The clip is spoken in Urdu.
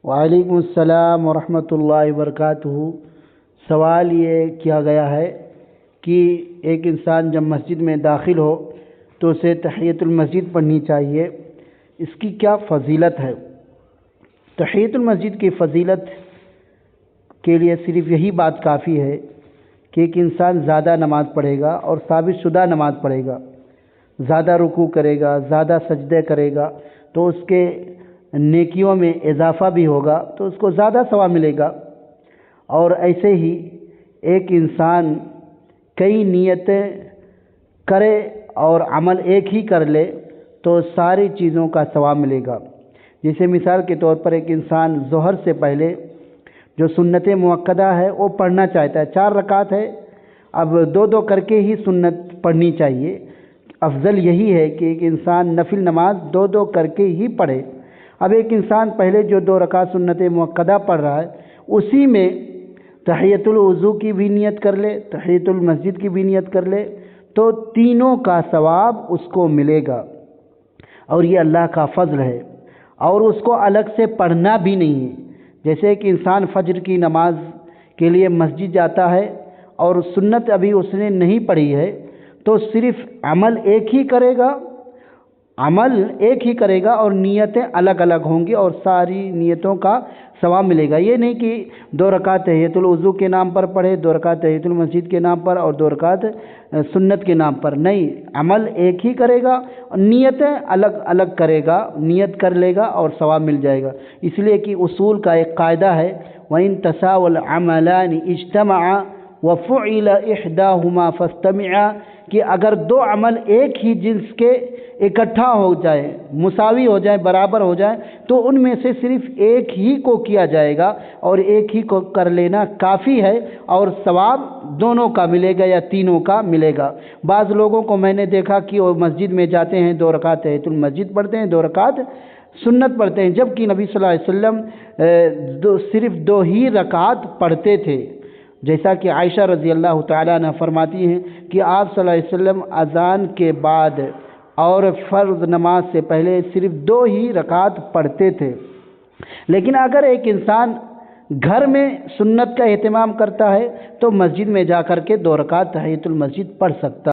وعلیکم السلام ورحمۃ اللہ وبرکاتہ۔ سوال یہ کیا گیا ہے کہ ایک انسان جب مسجد میں داخل ہو تو اسے تحیۃ المسجد پڑھنی چاہیے، اس کی کیا فضیلت ہے؟ تحیۃ المسجد کی فضیلت کے لیے صرف یہی بات کافی ہے کہ ایک انسان زیادہ نماز پڑھے گا اور ثابت شدہ نماز پڑھے گا، زیادہ رکوع کرے گا، زیادہ سجدے کرے گا، تو اس کے نیکیوں میں اضافہ بھی ہوگا، تو اس کو زیادہ ثواب ملے گا۔ اور ایسے ہی ایک انسان کئی نیتیں کرے اور عمل ایک ہی کر لے تو ساری چیزوں کا ثواب ملے گا۔ جیسے مثال کے طور پر ایک انسان ظہر سے پہلے جو سنت مؤکدہ ہے وہ پڑھنا چاہتا ہے، 4 رکعت ہے، اب 2 کر کے ہی سنت پڑھنی چاہیے۔ افضل یہی ہے کہ ایک انسان نفل نماز 2 کر کے ہی پڑھے۔ اب ایک انسان پہلے جو 2 رکعت سنت مؤکدہ پڑھ رہا ہے اسی میں تحیۃ الوضو کی بھی نیت کر لے، تحیۃ المسجد کی بھی نیت کر لے تو تینوں کا ثواب اس کو ملے گا، اور یہ اللہ کا فضل ہے۔ اور اس کو الگ سے پڑھنا بھی نہیں ہے۔ جیسے کہ انسان فجر کی نماز کے لیے مسجد جاتا ہے اور سنت ابھی اس نے نہیں پڑھی ہے تو صرف عمل ایک ہی کرے گا اور نیتیں الگ الگ ہوں گی اور ساری نیتوں کا ثواب ملے گا۔ یہ نہیں کہ 2 رکعت تحیۃ الوضو کے نام پر پڑھے، 2 رکعت تحیۃ المسجد کے نام پر اور 2 رکعت سنت کے نام پر، نہیں، عمل ایک ہی کرے گا اور نیتیں الگ الگ کرے گا، نیت کر لے گا اور ثواب مل جائے گا۔ اس لیے کہ اصول کا ایک قاعدہ ہے وَإِن تَسَاوَى الْعَمَلَانِ اجْتَمَعَا وَفُعِلَ إِحْدَاهُمَا فَاسْتَمِعَا، کہ اگر 2 عمل ایک ہی جنس کے اکٹھا ہو جائے، مساوی ہو جائے، برابر ہو جائے، تو ان میں سے صرف ایک ہی کو کیا جائے گا اور ایک ہی کو کر لینا کافی ہے، اور ثواب دونوں کا ملے گا یا تینوں کا ملے گا۔ بعض لوگوں کو میں نے دیکھا کہ وہ مسجد میں جاتے ہیں، 2 رکعت تحیۃ المسجد پڑھتے ہیں، 2 رکعت سنت پڑھتے ہیں، جبکہ نبی صلی اللہ علیہ وسلم صرف 2 ہی رکعت پڑھتے تھے۔ جیسا کہ عائشہ رضی اللہ تعالیٰ عنہ فرماتی ہیں کہ آپ صلی اللہ علیہ وسلم اذان کے بعد اور فرض نماز سے پہلے صرف 2 ہی رکعت پڑھتے تھے۔ لیکن اگر ایک انسان گھر میں سنت کا اہتمام کرتا ہے تو مسجد میں جا کر کے 2 رکعت تحیۃ المسجد پڑھ سکتا ہے۔